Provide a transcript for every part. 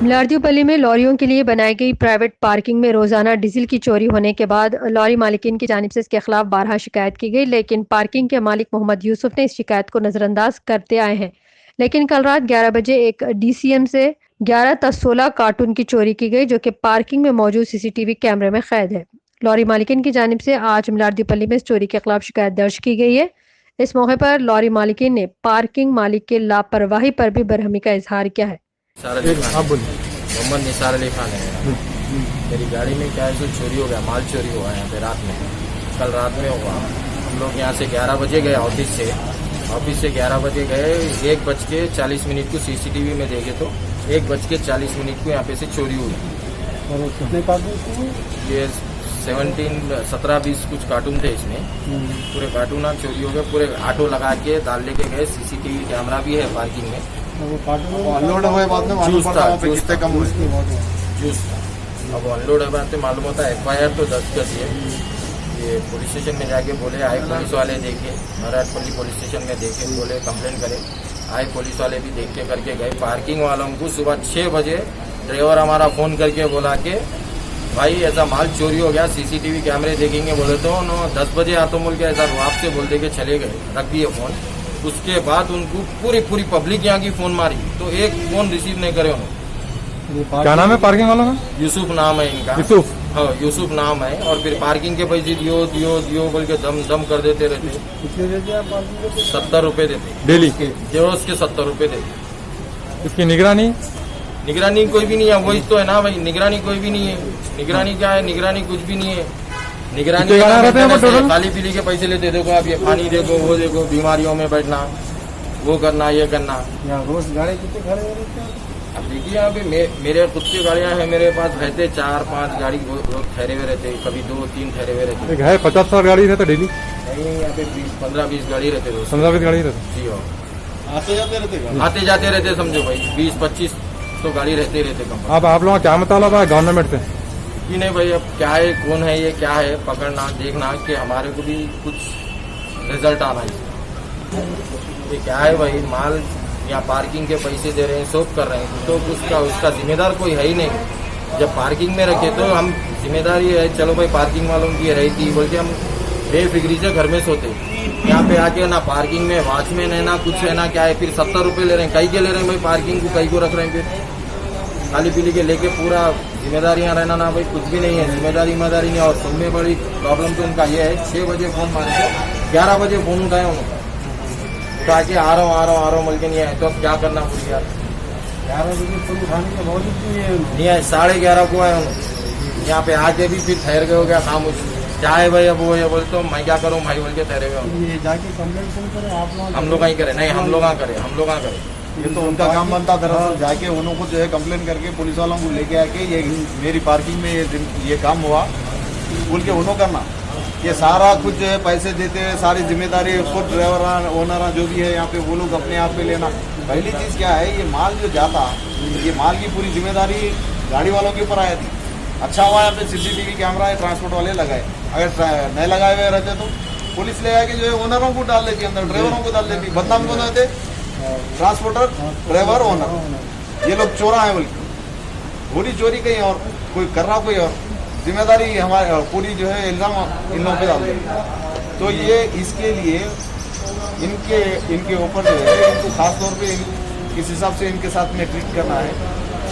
मलारदीपल्ली में लॉरियों के लिए बनाई गई प्राइवेट पार्किंग में रोजाना डीजल की चोरी होने के बाद लॉरी मालिकीन की जानिब से इसके खिलाफ बारहा शिकायत की गई, लेकिन पार्किंग के मालिक मोहम्मद यूसुफ ने इस शिकायत को नजरअंदाज करते आए हैं। लेकिन कल रात 11 बजे एक डीसीएम से 11 × 16 कार्टून की चोरी की गई, जो कि पार्किंग में मौजूद सीसीटीवी कैमरे में कैद है। लॉरी मालिकीन की जानिब से आज मलारदीपल्ली में इस चोरी के खिलाफ शिकायत दर्ज की गई है। इस मौके पर लॉरी मालिकीन ने पार्किंग मालिक के लापरवाही पर भी बरहमी का इजहार किया है। आप बोलिए। मोहम्मद निसार अली खान है। मेरी गाड़ी में क्या है जो चोरी हो गया, माल चोरी हुआ है यहाँ पे रात में, कल रात में हुआ। हम लोग यहाँ से 11 बजे गए ऑफिस से 11 बजे गए। 1:40 को सीसीटीवी में देखे तो 1:40 को यहाँ पे से चोरी हुई। और कितने कार्टून? ये 17-20 कुछ कार्टून थे इसमें। पूरे कार्टून चोरी हो गए। पूरे ऑटो लगा के डाल लेके गए। सीसीटीवी कैमरा भी है पार्किंग में। वो कार्टून अनलोड हुए बाद में मालूम पड़ता है कितने कम हुए। जूस अब अनलोड है बात मालूम होता है। FIR तो 10 कर दिए। ये पुलिस स्टेशन में जाके बोले, आए पुलिस वाले देखे, नरायणपल्ली पुलिस स्टेशन में देखे, बोले कंप्लेन करे। आए पुलिस वाले भी देख के करके गए। पार्किंग वालों को सुबह 6 बजे ड्राइवर हमारा फोन करके बोला कि भाई ऐसा माल चोरी हो गया, सीसीटीवी कैमरे देखेंगे। बोले तो 10 बजे आ तो बोल के ऐसा रुआब से बोल दे के चले गए, रख दिए फोन। उसके बाद उनको पूरी पब्लिक यहाँ की फोन मारी तो एक फोन रिसीव नहीं करे उन्होंने। क्या नाम है पार्किंग वालों का? यूसुफ नाम है इनका। यूसुफ? हाँ, यूसुफ नाम है। और फिर पार्किंग के पैसे दियो बोल के दम कर देते रहते। कितने देते आप पार्किंग के? 70 रुपए देते डेली के, रोज के 70 रुपए देते। इसकी निगरानी कोई भी नहीं है। वही तो है ना भाई, निगरानी कोई भी नहीं है। निगरानी क्या है? निगरानी कुछ भी नहीं है। निगरानी खाली पीली के पैसे लेते। देखो आप ये पानी देखो, वो देखो, बीमारियों में बैठना, वो करना, ये करना। रोज गाड़ी कितने खड़े हो रहे? अब देखिए यहाँ पे मेरे खुद की गाड़ियाँ हैं। मेरे पास रहते 4-5 गाड़ी रोज ठहरे हुए रहते, कभी 2-3 ठहरे हुए रहते। है 50-60 गाड़ी रहता डेली? नहीं, यहाँ पे 15-20 गाड़ी रहते रोज। 15-20 गाड़ी रहती? जी हाँ, आते जाते रहते समझो भाई। 20-25 तो गाड़ी रहते कम। अब आप लोगों का क्या मुतालबा है गवर्नमेंट से? कि नहीं भाई, अब क्या है, कौन है ये, क्या है, पकड़ना, देखना कि हमारे को भी कुछ रिजल्ट आना है। ये क्या है भाई, माल या पार्किंग के पैसे दे रहे हैं, सब कर रहे हैं, तो उसका जिम्मेदार कोई है ही नहीं। जब पार्किंग में रखे तो हम जिम्मेदारी है, चलो भाई पार्किंग वालों की रही थी बोल के हम बेफिक्री से घर में सोते। यहाँ पे आके ना पार्किंग में वॉचमैन है, ना कुछ है, ना क्या है। फिर 70 रुपये ले रहे हैं। कई के ले रहे हैं भाई पार्किंग को, कई को रख रहे हैं। फिर खाली पीली के लेके पूरा जिम्मेदारियाँ रहना ना भाई, कुछ भी नहीं है। जिम्मेदारी नहीं। और सबसे बड़ी प्रॉब्लम तो उनका ये है, 6 बजे फोन मारे थे, 11 बजे फोन उठाए उन्होंने, उठा के आ रहा हूँ बोल के नहीं आए। तो अब क्या करना पड़ी यार? 11 बजे फोन उठाने के बावजूद नहीं आए। 11:30 को आए उन्होंने। यहाँ पे आके भी फिर ठहर गए, हो गया खामोश। क्या है भाई, अब वो ये बोले तो मैं क्या करूँ भाई बोल के ठहरे हुए। ये जाके कंप्लेंट करें आप लोग? हम लोग ही करें? नहीं, हम लोग करें। ये तो उनका काम बनता दरअसल, जाके उन्हों को जो है कंप्लेन करके पुलिस वालों को लेके आके ये मेरी पार्किंग में ये काम हुआ बोल के उन्हों करना। ये सारा कुछ जो है पैसे देते हैं, सारी जिम्मेदारी खुद ड्राइवर ओनर जो भी है यहाँ पे वो लोग अपने आप पे लेना। पहली चीज़ क्या है, ये माल जो जाता, ये माल की पूरी जिम्मेदारी गाड़ी वालों के ऊपर आया थी। अच्छा हुआ यहाँ पे CCTV कैमरा है, ट्रांसपोर्ट वाले लगाए। अगर नहीं लगाए हुए रहते तो पुलिस ले आके जो है ओनरों को डाल देती, अंदर ड्राइवरों को डाल देती। बदनाम कौन होते? Transporter, driver, owner. ये लोग चोरा है बल्कि पूरी चोरी कहीं और, कोई कर रहा कोई और। जिम्मेदारी हमारे पूरी जो है इल्जाम इन लोगों पे डाल देंगे। तो ये इसके लिए इनके ऊपर जो है, इनको खास तौर पे किस हिसाब से इनके साथ में ट्रीट करना है,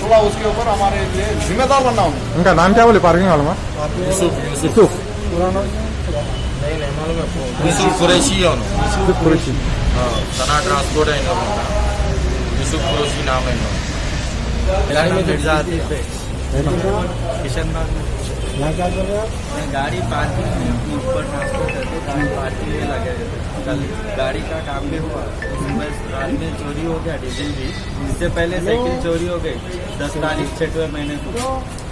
थोड़ा उसके ऊपर हमारे लिए जिम्मेदार बनना होगा। उनका नाम क्या बोले पार्किंग वालों का? यूसुफ नहीं मालूम है। यूसुफ कुरैशी है कुरैशी। हाँ, सना ट्रांसपोर्ट है इन लोगों का। यूसुफ कुरैशी नाम है इन लोगों का। गाड़ी में किशनबाग में यहाँ क्या कर रहे हैं आप? गाड़ी पार्किंग में ऊपर ट्रांसपोर्ट करते, गाड़ी पार्किंग में लगे रहते। कल गाड़ी का काम भी हुआ। बस रात में चोरी हो गया डीजल भी। इससे पहले साइकिल चोरी हो गई 10 तारीख 6वें महीने को।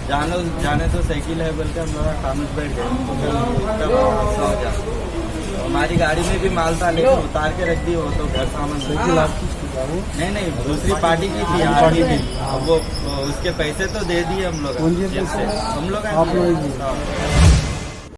जाने तो साइकिल है बोल के हम लोग खामोश बैठ गए। हो गया, हमारी गाड़ी में भी माल था, लेकिन उतार के रख दी। वो तो घर सामान नहीं दूसरी पार्टी की थी आरटी भी। अब वो उसके पैसे तो दे दिए हम लोग। हम लोग